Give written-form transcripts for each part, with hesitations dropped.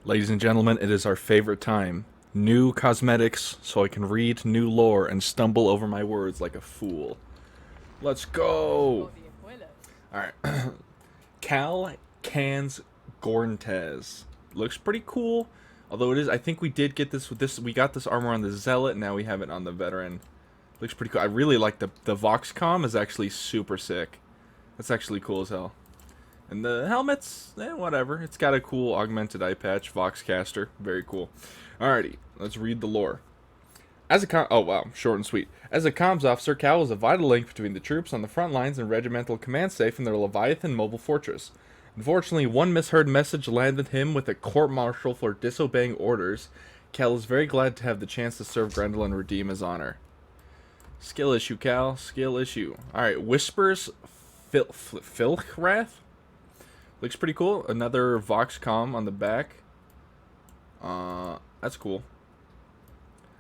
Ladies and gentlemen, it is our favorite time. New cosmetics, so I can read new lore and stumble over my words like a fool. Let's go! Alright. Cal Cans Gorntez. Looks pretty cool. Although it is, I think we did get this with this. We got this armor on the Zealot, now we have it on the Veteran. Looks pretty cool. I really like the Voxcom is actually super sick. That's actually cool as hell. And the helmet's, whatever. It's got a cool augmented eye patch, Voxcaster. Very cool. Alrighty, let's read the lore. Oh wow, short and sweet. As a comms officer, Cal is a vital link between the troops on the front lines and regimental command safe in their Leviathan mobile fortress. Unfortunately, one misheard message landed him with a court-martial for disobeying orders. Cal is very glad to have the chance to serve Grendel and redeem his honor. Skill issue, Cal. Skill issue. Alright, Whispers Filchrath? Looks pretty cool. Another Voxcom on the back. That's cool.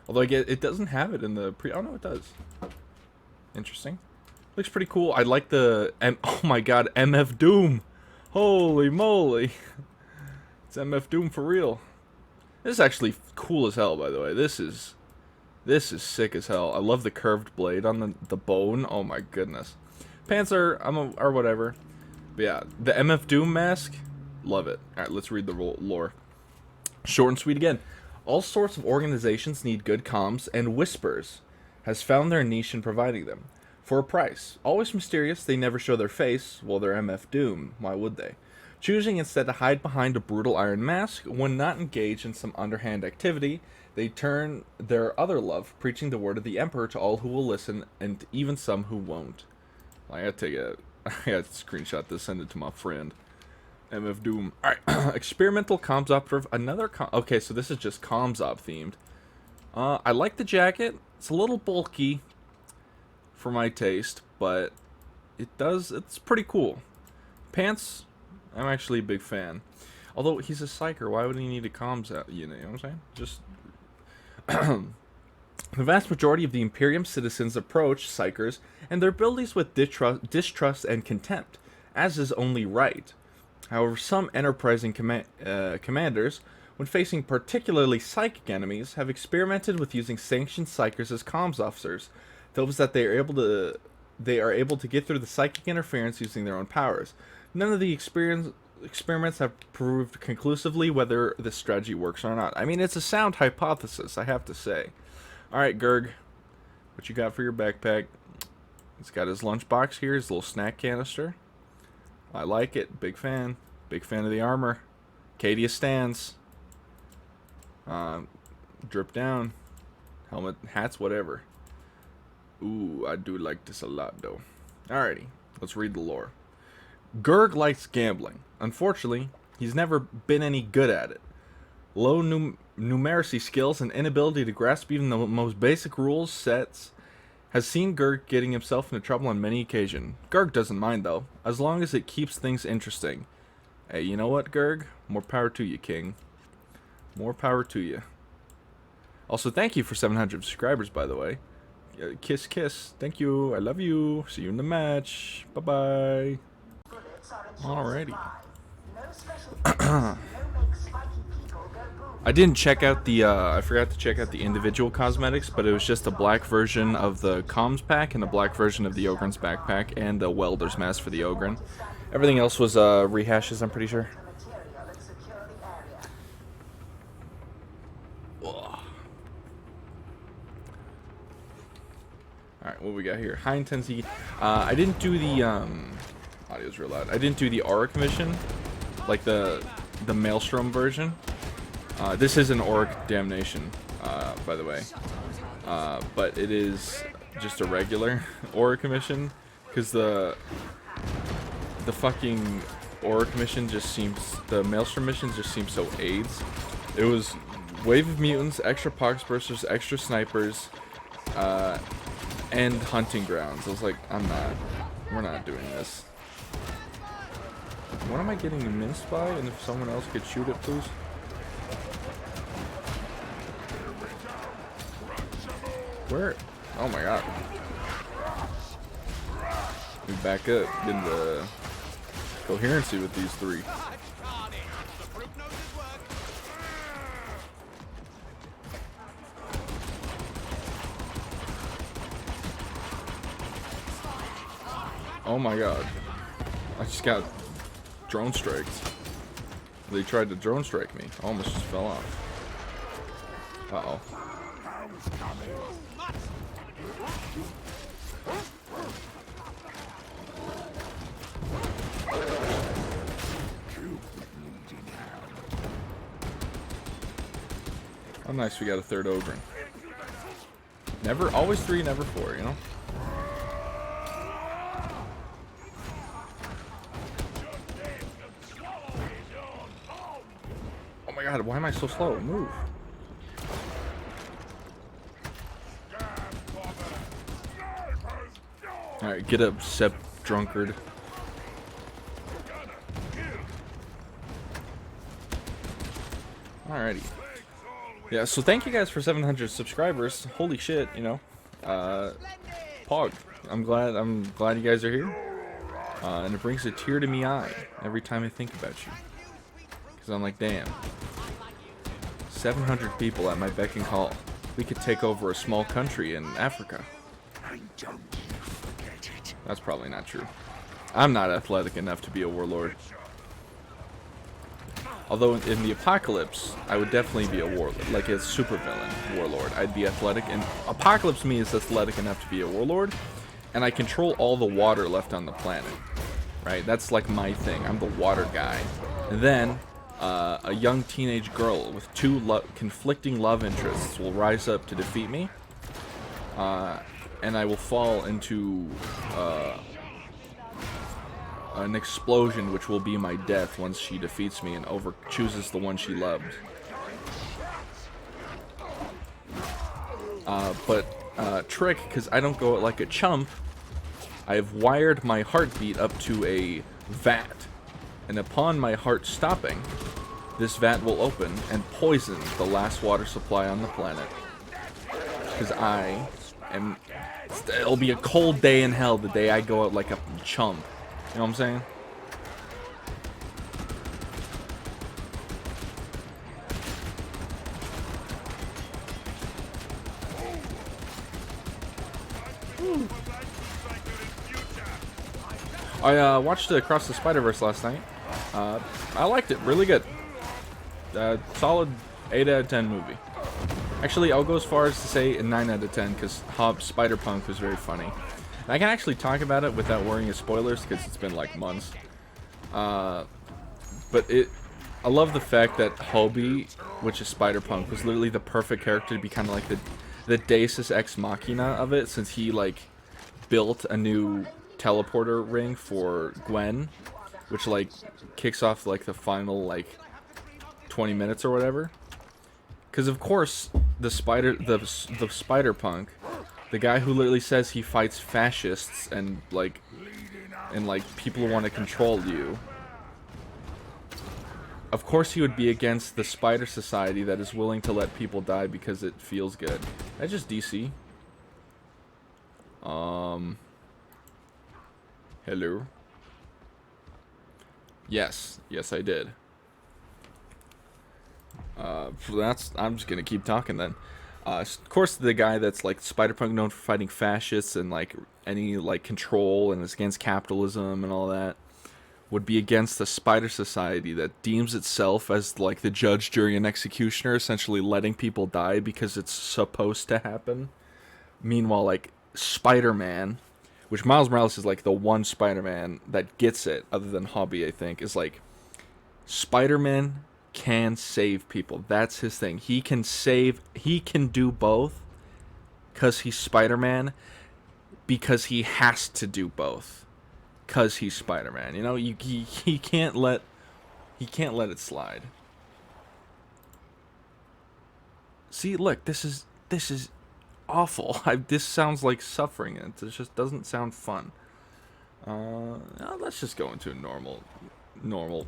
Although I get it doesn't have it in the pre. Oh no, it does. Interesting. Looks pretty cool. I like the oh my god, MF Doom. Holy moly. It's MF Doom for real. This is actually cool as hell, by the way. This is sick as hell. I love the curved blade on the bone. Oh my goodness. Pants are or whatever. But yeah, the MF Doom mask, love it. Alright, let's read the lore. Short and sweet again. All sorts of organizations need good comms, and Whispers has found their niche in providing them. For a price. Always mysterious, they never show their face. Well, they're MF Doom. Why would they? Choosing instead to hide behind a brutal iron mask, when not engaged in some underhand activity, they turn their other love, preaching the word of the Emperor to all who will listen, and even some who won't. I gotta screenshot this, send it to my friend. MF Doom. Alright, experimental comms operative. Okay, so this is just comms op themed. I like the jacket. It's a little bulky for my taste, but it's pretty cool. Pants, I'm actually a big fan. Although he's a psyker, why would he need a comms out? You know what I'm saying? Just the vast majority of the Imperium citizens approach psychers and their abilities with distrust and contempt, as is only right. However, some enterprising commanders, when facing particularly psychic enemies, have experimented with using sanctioned psychers as comms officers, those that they are able to get through the psychic interference using their own powers. None of the experiments have proved conclusively whether this strategy works or not. I mean, it's a sound hypothesis, I have to say. Alright, Gurg, what you got for your backpack? He's got his lunchbox here, his little snack canister. I like it. Big fan. Big fan of the armor. Cadia stands. Drip down. Helmet, hats, whatever. Ooh, I do like this a lot, though. Alrighty, let's read the lore. Gurg likes gambling. Unfortunately, he's never been any good at it. Low numeracy skills and inability to grasp even the most basic rules sets has seen Gurg getting himself into trouble on many occasions. Gurg doesn't mind, though, as long as it keeps things interesting. Hey, you know what, Gurg? More power to you, King. More power to you. Also, thank you for 700 subscribers, by the way. Kiss, kiss. Thank you. I love you. See you in the match. Bye-bye. Alrighty. I didn't check out the, I forgot to check out the individual cosmetics, but it was just a black version of the comms pack and a black version of the Ogryn's backpack and a welder's mask for the Ogryn. Everything else was rehashes, I'm pretty sure. Alright, what we got here? High intensity. I didn't do the, audio's real loud. I didn't do the auric mission, like the Maelstrom version. This is an auric damnation, by the way. But it is just a regular auric mission, because the fucking auric mission just seems, the Maelstrom missions just seem so AIDS. It was wave of mutants, extra poxbursters, extra snipers, and hunting grounds. I was like, we're not doing this. What am I getting minced by? And if someone else could shoot it, please. Where? Oh my god. We back up in the coherency with these three. Oh my god. I just got drone striked. They tried to drone strike me. I almost just fell off. Uh-oh. Oh, nice. We got a third Ogryn. Never, always 3, never 4, you know? Oh my god, why am I so slow? Move. Alright, get up, Sep Drunkard. Alrighty. Yeah, so thank you guys for 700 subscribers. Holy shit, you know. Pog. I'm glad you guys are here. And it brings a tear to me eye every time I think about you. Because I'm like, damn. 700 people at my beck and call. We could take over a small country in Africa. That's probably not true. I'm not athletic enough to be a warlord. Although in the apocalypse, I would definitely be a warlord, like a supervillain warlord. I'd be athletic, and apocalypse me is athletic enough to be a warlord, and I control all the water left on the planet. Right? That's like my thing. I'm the water guy. And then a young teenage girl with 2 conflicting love interests will rise up to defeat me, and I will fall into an explosion, which will be my death once she defeats me and chooses the one she loved. But trick, because I don't go like a chump, I have wired my heartbeat up to a vat, and upon my heart stopping, this vat will open and poison the last water supply on the planet. Because I am... It'll be a cold day in hell the day I go out like a chump. You know what I'm saying? I watched Across the Spider-Verse last night. I liked it. Really good. Solid 8 out of 10 movie. Actually, I'll go as far as to say a 9 out of 10 because Spider-Punk was very funny. And I can actually talk about it without worrying of spoilers because it's been like months. But I love the fact that Hobie, which is Spider-Punk, was literally the perfect character to be kind of like the Deus Ex Machina of it, since he like built a new teleporter ring for Gwen, which like kicks off like the final like 20 minutes or whatever. Because of course the Spider-Punk, the guy who literally says he fights fascists and people who want to control you. Of course he would be against the Spider Society that is willing to let people die because it feels good. That's just DC. Hello. Yes, I did. I'm just gonna keep talking then. Of course, the guy that's like Spider-Punk, known for fighting fascists and like any like control and is against capitalism and all that, would be against the Spider Society that deems itself as like the judge, jury, and executioner, essentially letting people die because it's supposed to happen. Meanwhile, like Spider-Man, which Miles Morales is like the one Spider-Man that gets it, other than Hobie, I think, is like Spider-Man can save people. That's his thing. He can do both because he's Spider-Man, because he has to do both because he's Spider-Man. You know, he can't let it slide. See, look, this is awful. This sounds like suffering. It just doesn't sound fun. Let's just go into a normal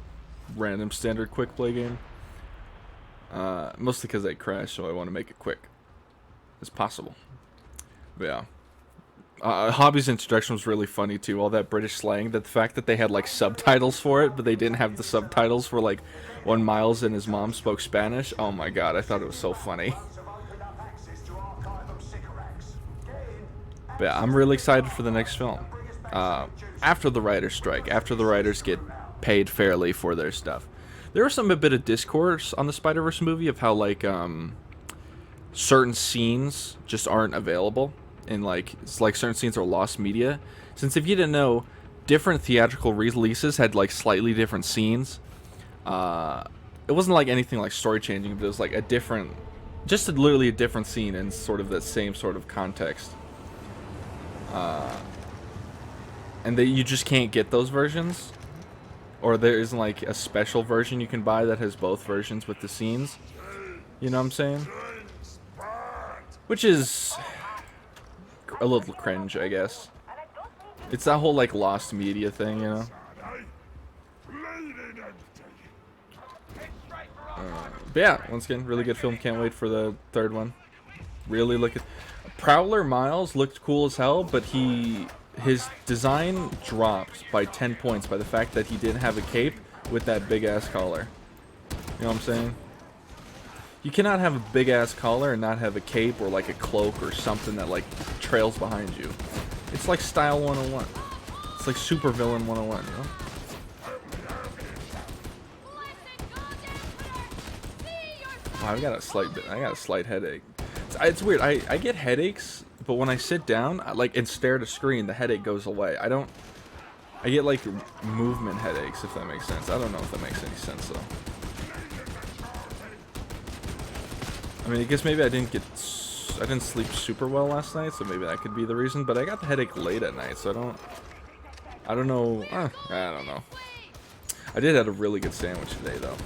random standard quick play game. Mostly because I crashed, so I want to make it quick as possible. But yeah. Hobby's introduction was really funny too. All that British slang. The fact that they had like subtitles for it, but they didn't have the subtitles for like when Miles and his mom spoke Spanish. Oh my god, I thought it was so funny. But yeah, I'm really excited for the next film. after the writers strike, after the writers get paid fairly for their stuff. There was a bit of discourse on the Spider-Verse movie of how like certain scenes just aren't available, and like it's like certain scenes are lost media. Since if you didn't know, different theatrical releases had like slightly different scenes. It wasn't like anything like story changing, but it was like a different, literally a different scene in sort of the same sort of context. And that you just can't get those versions, or there isn't like a special version you can buy that has both versions with the scenes. You know what I'm saying? Which is a little cringe, I guess. It's that whole like lost media thing, you know. But yeah, once again, really good film. Can't wait for the third one. Really look at Prowler Miles looked cool as hell, but his design dropped by 10 points by the fact that he didn't have a cape with that big ass collar. You know what I'm saying? You cannot have a big ass collar and not have a cape or like a cloak or something that like trails behind you. It's like style 101. It's like supervillain 101, you know? Oh, I got a slight headache. It's weird. I get headaches, but when I sit down, and stare at a screen, the headache goes away. I get like movement headaches, if that makes sense. I don't know if that makes any sense though. I mean, I guess maybe I didn't sleep super well last night, so maybe that could be the reason. But I got the headache late at night, so I don't know. I don't know. I did have a really good sandwich today though.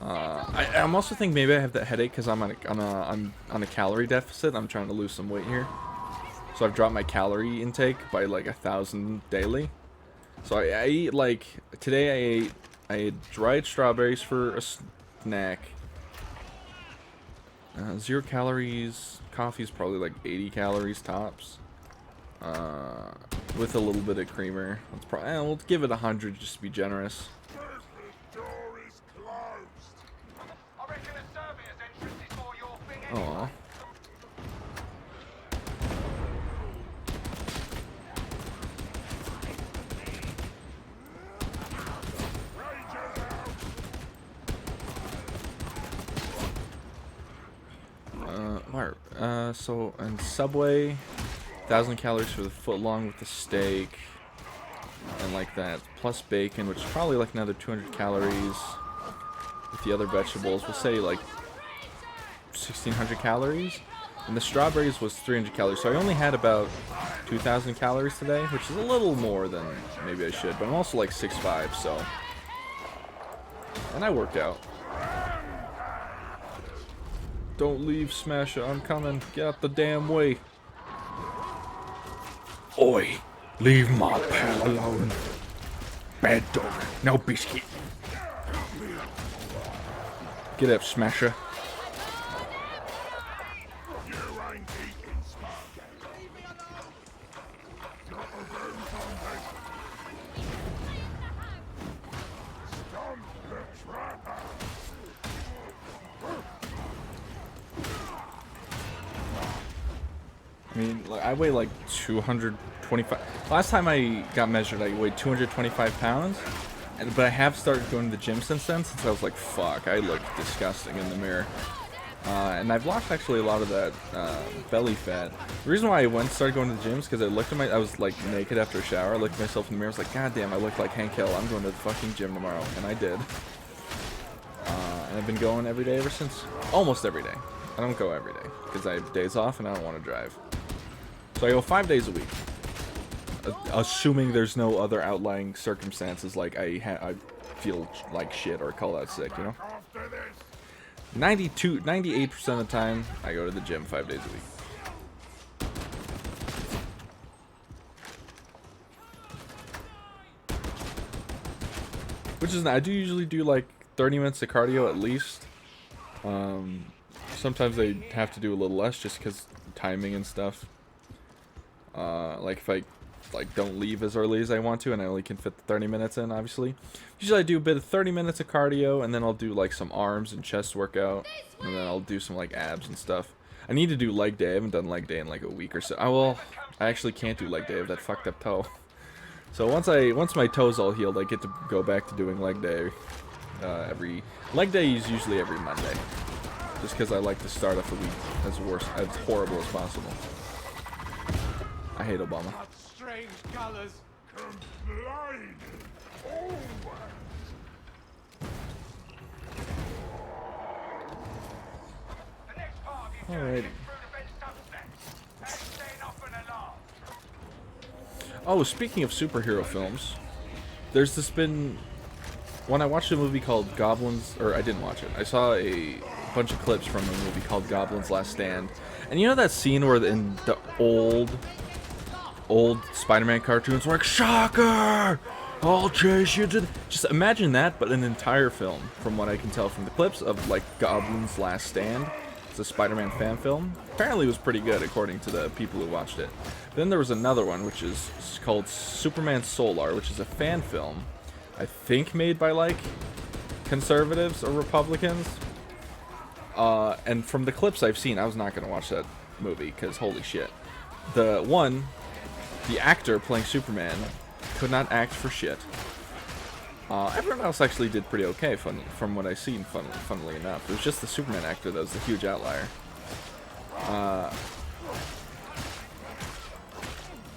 I'm also thinking maybe I have that headache because I'm on a calorie deficit. I'm trying to lose some weight here, so I've dropped my calorie intake by like 1,000 daily. So I eat like today I ate dried strawberries for a snack. 0 calories. Coffee's probably like 80 calories tops. With a little bit of creamer. Let's we'll give it 100 just to be generous. Aww. So and Subway, 1,000 calories for the foot long with the steak, and like that, plus bacon, which is probably like another 200 calories with the other vegetables. We'll say like 1,600 calories, and the strawberries was 300 calories. So I only had about 2,000 calories today, which is a little more than maybe I should. But I'm also like 6'5", so, and I worked out. Don't leave, Smasher. I'm coming. Get out the damn way. Oi, leave my pal alone. Bad dog. No biscuit. Get up, Smasher. I mean, I weigh like 225. Last time I got measured, I weighed 225 pounds. But I have started going to the gym since then, since I was like, fuck, I look disgusting in the mirror. And I've lost actually a lot of that belly fat. The reason why I started going to the gym is because I was like naked after a shower. I looked at myself in the mirror, I was like, god damn, I look like Hank Hill. I'm going to the fucking gym tomorrow. And I did. And I've been going every day ever since. Almost every day. I don't go every day because I have days off and I don't want to drive. So I go 5 days a week, assuming there's no other outlying circumstances like I feel like shit or call out sick, you know? 98% of the time, I go to the gym 5 days a week. Which is, I do usually do like 30 minutes of cardio at least. Sometimes I have to do a little less just because timing and stuff. Like if I don't leave as early as I want to and I only can fit the 30 minutes in, obviously. Usually I do a bit of 30 minutes of cardio and then I'll do like some arms and chest workout and then I'll do some like abs and stuff. I need to do leg day. I haven't done leg day in like a week or so. I actually can't do leg day. I have that fucked up toe. So once my toe's all healed, I get to go back to doing leg day. Leg day is usually every Monday, just because I like to start off the week as horrible as possible. I hate Obama. Strange colors. Alright. Oh, speaking of superhero films, there's when I watched a movie called Goblins, or I didn't watch it, I saw a bunch of clips from a movie called Goblins Last Stand, and you know that scene where in the old Spider-Man cartoons, like, shocker! I'll chase you to... Just imagine that, but an entire film, from what I can tell from the clips, of, like, Goblins Last Stand. It's a Spider-Man fan film. Apparently it was pretty good, according to the people who watched it. Then there was another one, which is called Superman Solar, which is a fan film, I think made by, like, conservatives or Republicans. And from the clips I've seen, I was not going to watch that movie, because holy shit. The actor playing Superman could not act for shit. Everyone else actually did pretty okay, from what I've seen, funnily enough. It was just the Superman actor that was the huge outlier.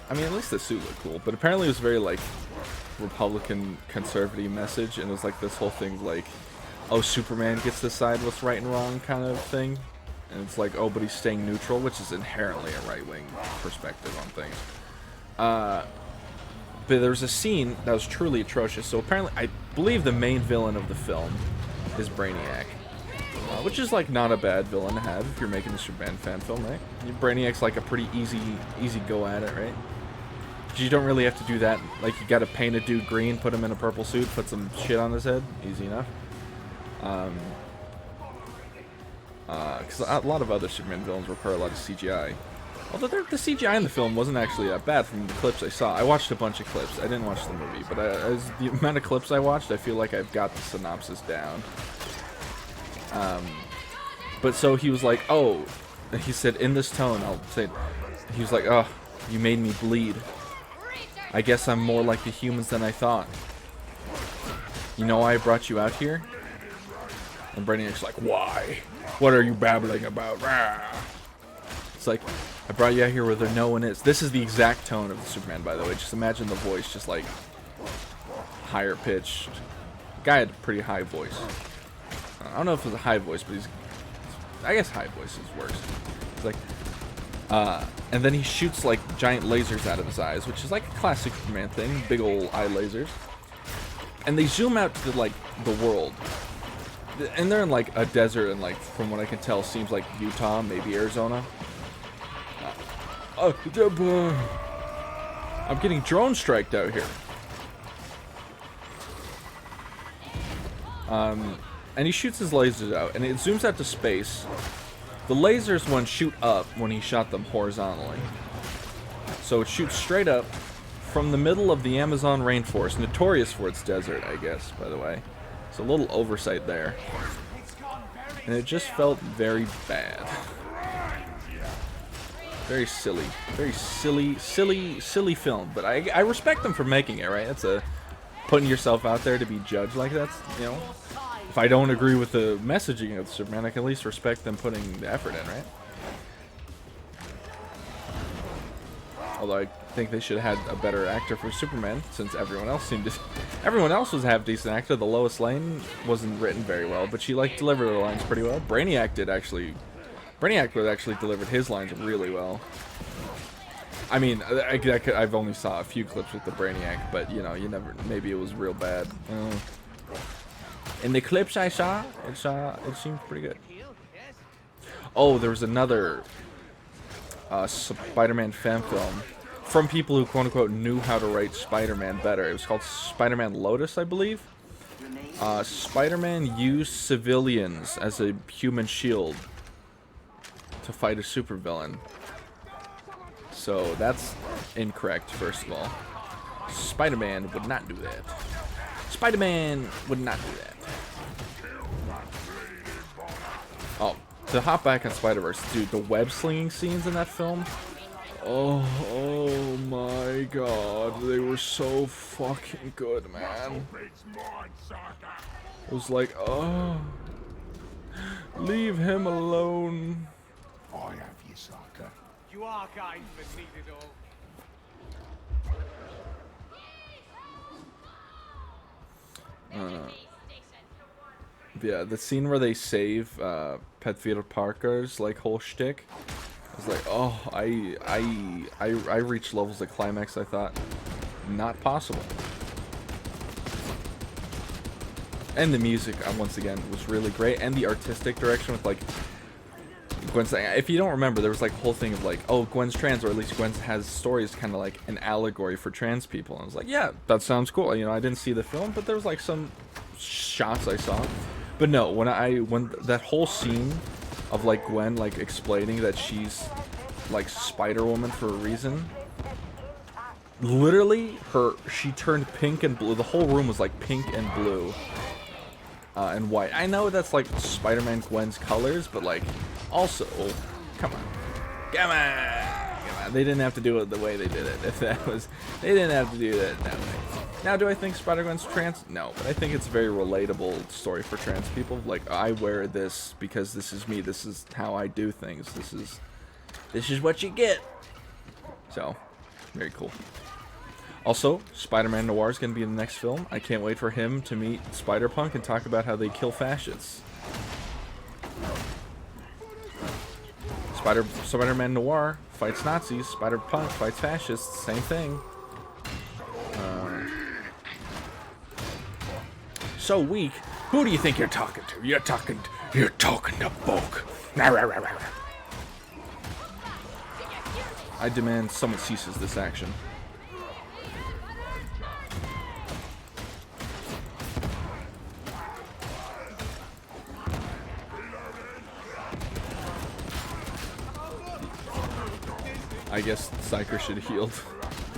I mean, at least the suit looked cool, but apparently it was very, like, Republican conservative message, and it was like this whole thing, like, oh, Superman gets to decide what's right and wrong kind of thing. And it's like, oh, but he's staying neutral, which is inherently a right-wing perspective on things. But there was a scene that was truly atrocious. So apparently, I believe the main villain of the film is Brainiac. Which is, like, not a bad villain to have if you're making a Superman fan film, right? Brainiac's, like, a pretty easy go at it, right? You don't really have to do that. Like, you gotta paint a dude green, put him in a purple suit, put some shit on his head. Easy enough. Because a lot of other Superman villains require a lot of CGI. Although the CGI in the film wasn't actually that bad from the clips I saw. I watched a bunch of clips. I didn't watch the movie, but as the amount of clips I watched, I feel like I've got the synopsis down. But so he was like, oh, he said in this tone, I'll say it, he was like, oh, you made me bleed. I guess I'm more like the humans than I thought. You know why I brought you out here? And Brainiac's like, why? What are you babbling about? Rah. It's like, I brought you out here where no one is. This is the exact tone of the Superman, by the way. Just imagine the voice, just like higher pitched. The guy had a pretty high voice. I don't know if it was a high voice, but I guess high voices works. It's like, and then he shoots like giant lasers out of his eyes, which is like a classic Superman thing, big old eye lasers. And they zoom out to like the world, and they're in like a desert, and like from what I can tell, seems like Utah, maybe Arizona. I'm getting drone striked out here. And he shoots his lasers out, and it zooms out to space. The lasers one shoot up when he shot them horizontally. So it shoots straight up from the middle of the Amazon rainforest, notorious for its desert, I guess, by the way. It's a little oversight there. And it just felt very bad. Very silly. Very silly film. But I respect them for making it, right? That's putting yourself out there to be judged like that, you know? If I don't agree with the messaging of Superman, I can at least respect them putting the effort in, right? Although I think they should have had a better actor for Superman, since everyone else was a half-decent actor. The Lois Lane wasn't written very well, but she like delivered her lines pretty well. Brainiac actually delivered his lines really well. I mean, I've only saw a few clips with the Brainiac, but you know, maybe it was real bad. In the clips I saw, it seemed pretty good. Oh, there was another Spider-Man fan film from people who quote-unquote knew how to write Spider-Man better. It was called Spider-Man Lotus, I believe. Spider-Man used civilians as a human shield to fight a supervillain. So that's incorrect, first of all. Spider-Man would not do that. Spider-Man would not do that. Oh, To hop back on Spider-Verse, dude, the web slinging scenes in that film. Oh my god, they were so fucking good, man. It was like, oh, leave him alone. I have you, Saka. You are kind, but needed all. Yeah, the scene where they save Peter Parker's like whole shtick. I was like, oh, I reached levels of climax I thought not possible. And the music, once again, was really great, and the artistic direction with like Gwen's. If you don't remember, there was like a whole thing of like, oh, Gwen's trans, or at least Gwen has stories kind of like an allegory for trans people. And I was like, yeah, that sounds cool. You know, I didn't see the film, but there was like some shots I saw. But no, when that whole scene of like Gwen like explaining that she's like Spider-Woman for a reason, literally she turned pink and blue. The whole room was like pink and blue and white. I know that's like Spider-Man Gwen's colors, but like also, come on. They didn't have to do it the way they did it. If that was, they didn't have to do that way. Now, do I think Spider-Gwen's trans? No, but I think it's a very relatable story for trans people. Like, I wear this because this is me. This is how I do things. This is what you get. So, very cool. Also, Spider-Man Noir is going to be in the next film. I can't wait for him to meet Spider-Punk and talk about how they kill fascists. Spider-Man Noir fights Nazis. Spider-Punk fights fascists. Same thing. So weak. Who do you think you're talking to? You're talking to Bulk. I demand someone ceases this action. I guess Psyker should have healed.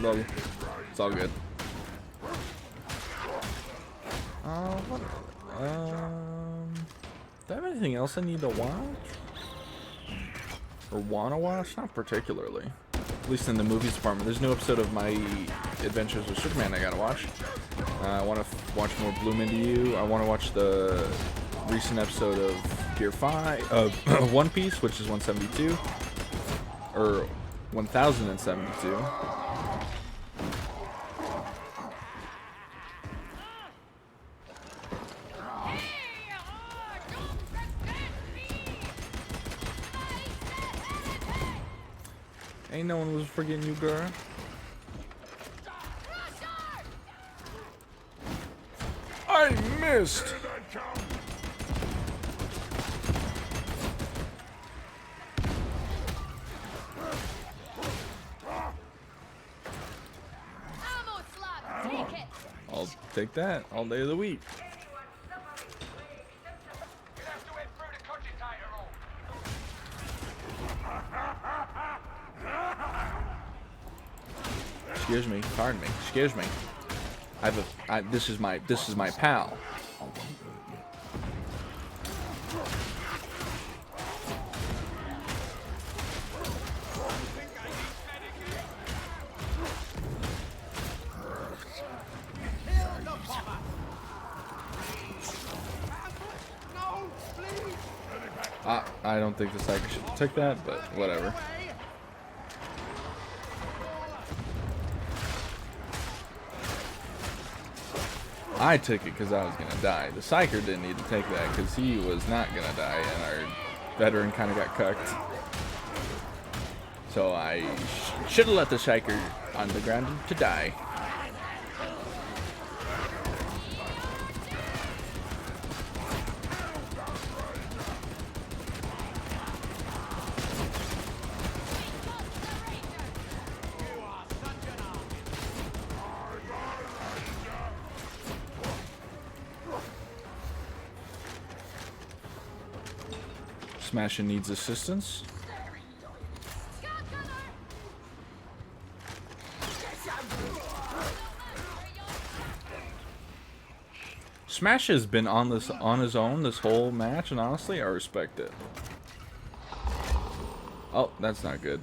Lol. It's all good. Do I have anything else I need to watch? Or wanna watch? Not particularly. At least in the movies department. There's no episode of My Adventures with Superman I gotta watch. I want to watch more Bloom Into You. I want to watch the recent episode of Gear 5 of One Piece, which is 172. Or 1072. Ain't no one was forgetting you, girl. I missed. I'll take that all day of the week. Excuse me, pardon me. Excuse me. This is my pal. I don't think the Psyker should have took that, but whatever. I took it because I was going to die. The Psyker didn't need to take that because he was not going to die, and our veteran kind of got cucked. So I should have let the Psyker on the ground to die. Smashin needs assistance. Smash has been on his own this whole match, and honestly, I respect it. Oh, that's not good.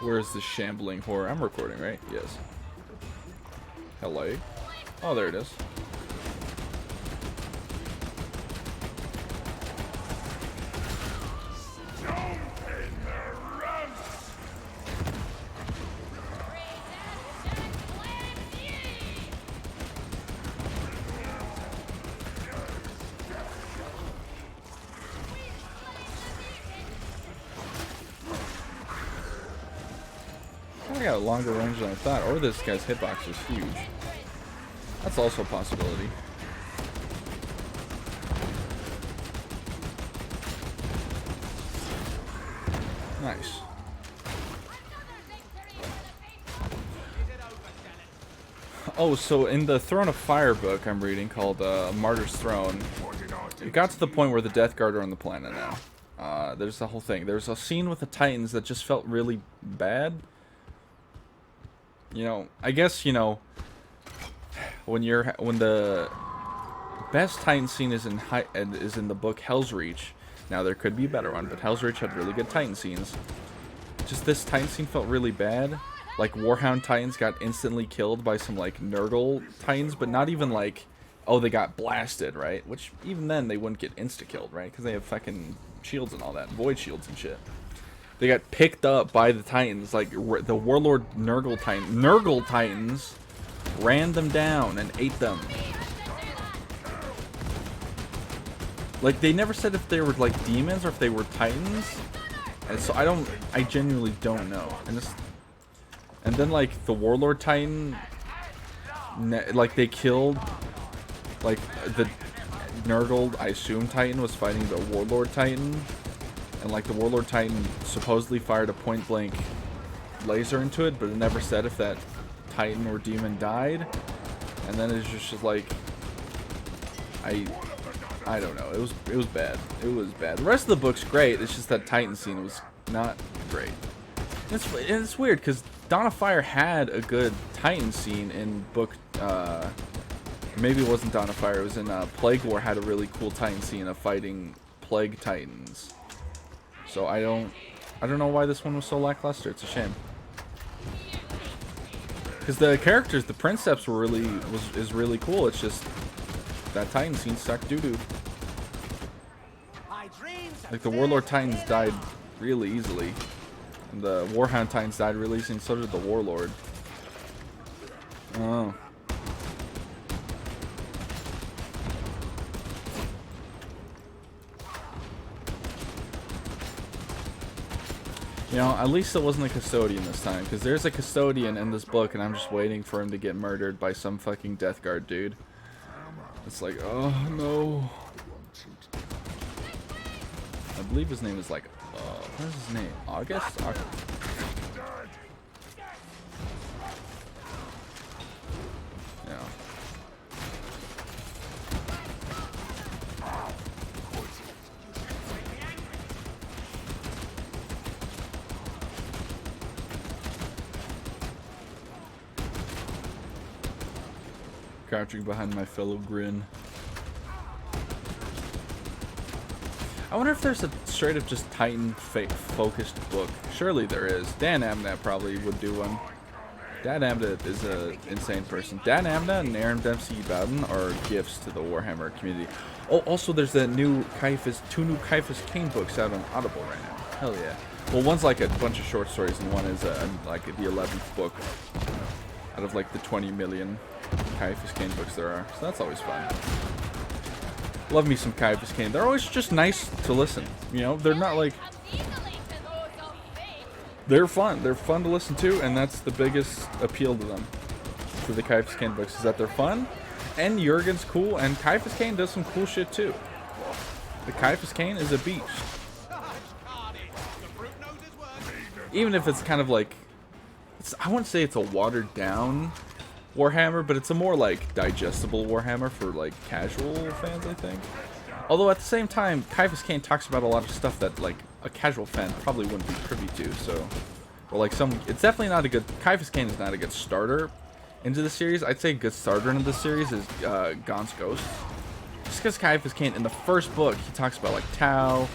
Where is the shambling horror? I'm recording, right? Yes. Hello. Oh, there it is. I got a longer range than I thought, or this guy's hitbox is huge. That's also a possibility. Nice. Oh, so in the Throne of Fire book I'm reading called Martyr's Throne, it got to the point where the Death Guard are on the planet now. There's the whole thing. There's a scene with the Titans that just felt really bad. You know, I guess, you know, when the best Titan scene is in the book Hell's Reach. Now there could be a better one, but Hell's Reach had really good Titan scenes. Just this Titan scene felt really bad. Like Warhound Titans got instantly killed by some like Nurgle Titans, but not even like, oh, they got blasted, right? Which even then they wouldn't get insta killed, right? Because they have fucking shields and all that, void shields and shit. They got picked up by the Titans, like the Warlord Nurgle Titans ran them down and ate them. Like, they never said if they were like demons or if they were Titans. And so I genuinely don't know. And then like the Warlord Titan, like they killed, like the Nurgle, I assume Titan was fighting the Warlord Titan. And like the Warlord Titan supposedly fired a point blank laser into it, but it never said if that Titan or demon died. And then it's just like, I don't know. It was bad. It was bad. The rest of the book's great. It's just that Titan scene was not great. It's weird because Dawn of Fire had a good Titan scene in book. Maybe it wasn't Dawn of Fire. It was in Plague War. Had a really cool Titan scene of fighting Plague Titans. So I don't know why this one was so lackluster. It's a shame. Because the characters, the Princeps were is really cool. It's just that Titan scene sucked doo-doo. Like the Warlord Titans died really easily. And the Warhound Titans died really easily, and so did the Warlord. Oh. You know, at least it wasn't a custodian this time, because there's a custodian in this book, and I'm just waiting for him to get murdered by some fucking Death Guard dude. It's like, oh no. I believe his name is like, what is his name? August? Yeah. Crouching behind my fellow Ogryn. I wonder if there's a straight up just Titan focused book. Surely there is. Dan Amnett probably would do one. Dan Amnett is an insane person. Dan Amnett and Aaron Dempsey Bowden are gifts to the Warhammer community. Oh, also there's that new two new Caiaphas Cain books out on Audible right now. Hell yeah. Well, one's like a bunch of short stories, and one is like the 11th book out of like the 20 million Caiaphas Cain books there are. So that's always fun. Love me some Caiaphas Cain. They're always just nice to listen. You know, they're not like... They're fun. They're fun to listen to, and that's the biggest appeal to them. To the Caiaphas Cain books, is that they're fun, and Jurgen's cool, and Caiaphas Cain does some cool shit too. The Caiaphas Cain is a beast. Even if it's kind of like... I wouldn't say it's a watered down Warhammer, but it's a more like digestible Warhammer for like casual fans, I think. Although at the same time, Caiaphas Cain talks about a lot of stuff that like a casual fan probably wouldn't be privy to. So, or like it's definitely not a good. Caiaphas Cain is not a good starter into the series, I'd say a good starter into the series is Gaunt's Ghost. Just because Caiaphas Cain, in the first book, he talks about like Tau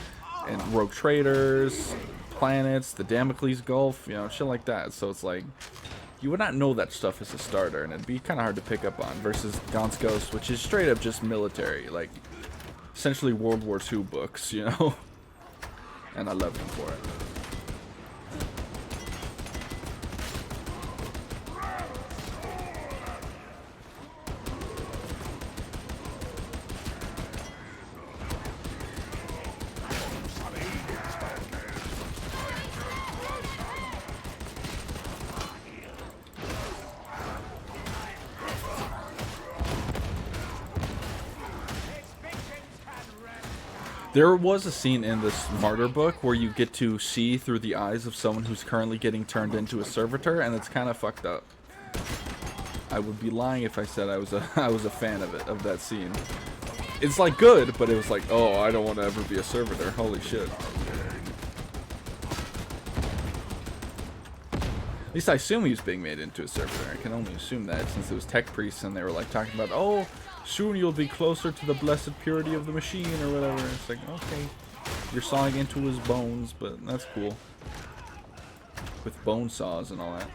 and rogue traders, planets, the Damocles Gulf, you know, shit like that. So it's like, you would not know that stuff as a starter, and it'd be kind of hard to pick up on, versus Gaunt's Ghost, which is straight up just military, like, essentially World War II books, you know? And I love him for it. There was a scene in this Martyr book where you get to see through the eyes of someone who's currently getting turned into a servitor, and it's kind of fucked up. I would be lying if I said I was a fan of it, of that scene. It's like good, but it was like, oh, I don't want to ever be a servitor. Holy shit. At least I assume he was being made into a servitor. I can only assume that since it was tech priests and they were like talking about, oh, soon you'll be closer to the blessed purity of the machine or whatever. It's like, okay, you're sawing into his bones, but that's cool. With bone saws and all that.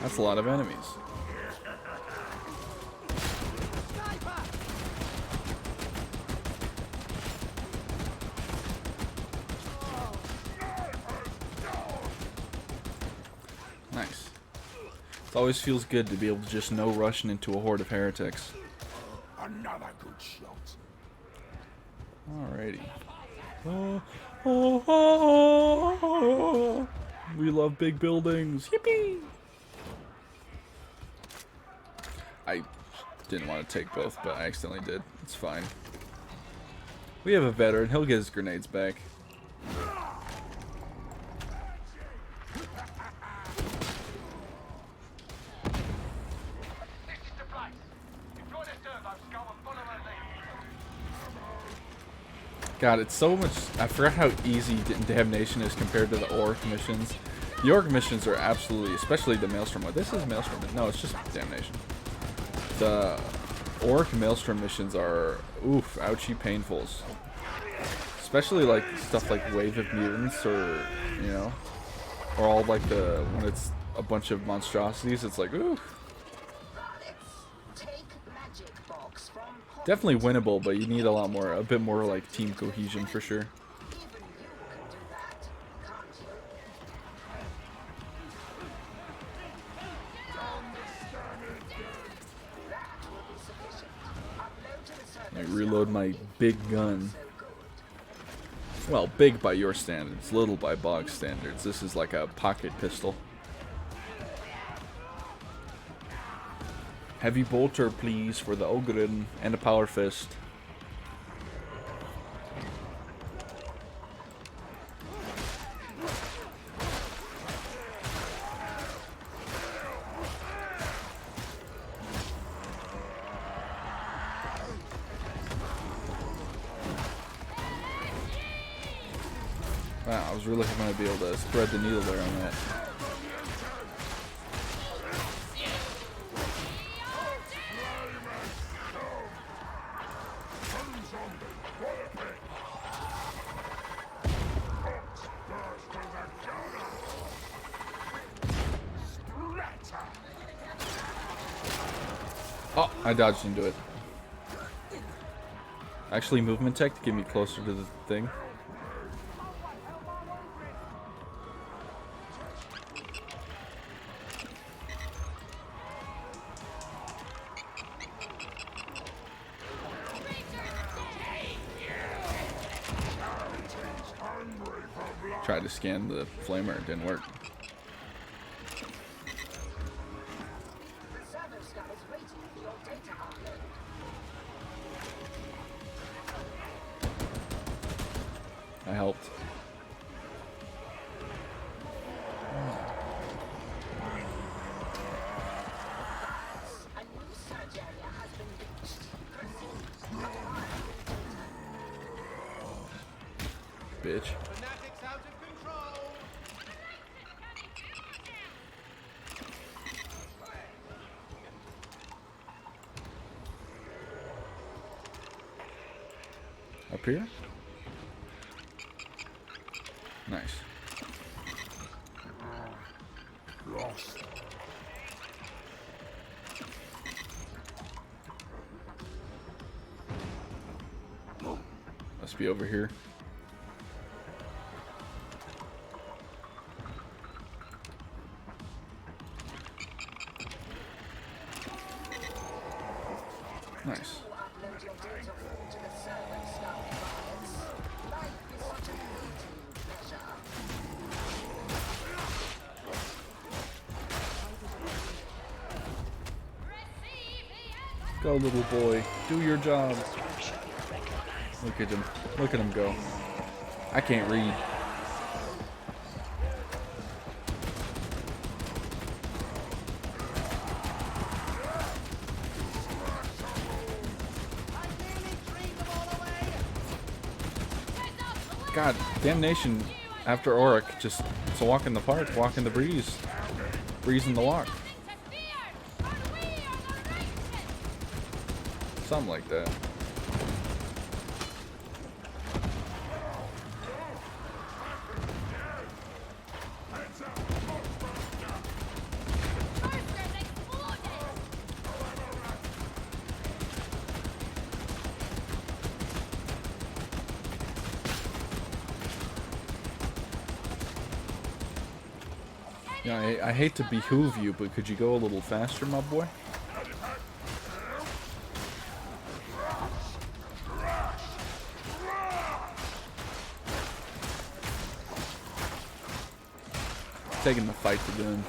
That's a lot of enemies. Nice. It always feels good to be able to just no rushing into a horde of heretics. Another good shot. Alrighty. Oh, we love big buildings. Yippee! I didn't want to take both, but I accidentally did. It's fine. We have a veteran. He'll get his grenades back. God, it's so much. I forgot how easy Damnation is compared to the Orc missions. The Orc missions are absolutely, especially the Maelstrom one. This is Maelstrom. No, it's just Damnation. The Orc Maelstrom missions are, oof, ouchie painfuls. Especially like stuff like Wave of Mutants, or, you know, or all like the, when it's a bunch of monstrosities, it's like, oof. Definitely winnable, but you need a bit more like team cohesion for sure. I reload my big gun. Well, big by your standards, little by Bog standards. This is like a pocket pistol. Heavy bolter, please, for the Ogryn and a power fist. Wow, I was really hoping I'd be able to spread the needle there on that. Oh, I dodged into it. Actually, movement tech to get me closer to the thing. Tried to scan the flamer, it didn't work. I helped. Bitch. Fanatics out of control. Up here? Nice. Lost. Must be over here. Nice. Go, little boy. Do your job. Look at him. Look at him go. I can't read. God, damnation. After Auric, just it's a walk in the park, walk in the breeze. Breeze in the walk. Something like that. Yeah, I hate to behoove you, but could you go a little faster, my boy? Taking the fight to them.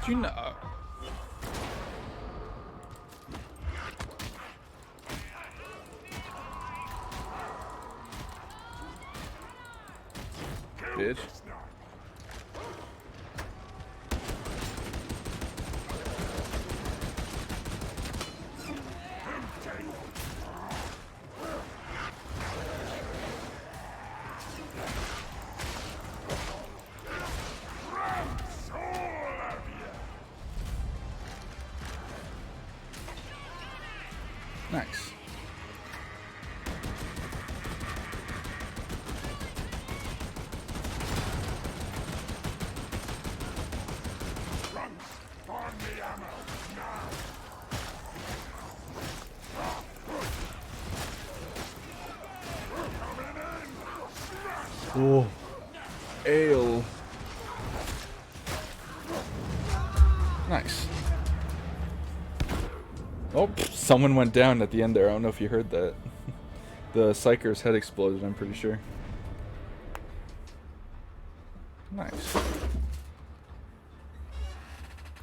Do you know? Bitch. Nice. Oh, ale. Nice. Oh, someone went down at the end there. I don't know if you heard that. The Psyker's head exploded, I'm pretty sure. Nice.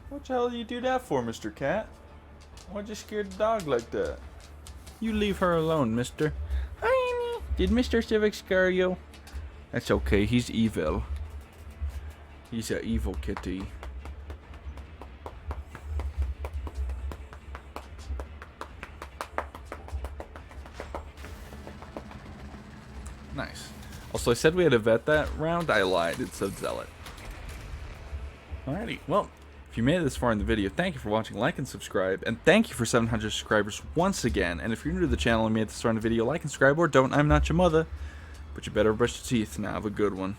What the hell do you do that for, Mr. Cat? Why'd you scare the dog like that? You leave her alone, mister. Hi, did Mr. Civic scare you? That's okay, he's evil. He's an evil kitty. Nice. Also, I said we had to vet that round. I lied. It said Zealot. Alrighty. Well, if you made it this far in the video, thank you for watching. Like and subscribe. And thank you for 700 subscribers once again. And if you're new to the channel and made it this far in the video, like and subscribe or don't. I'm not your mother. But you better brush your teeth. Now have a good one.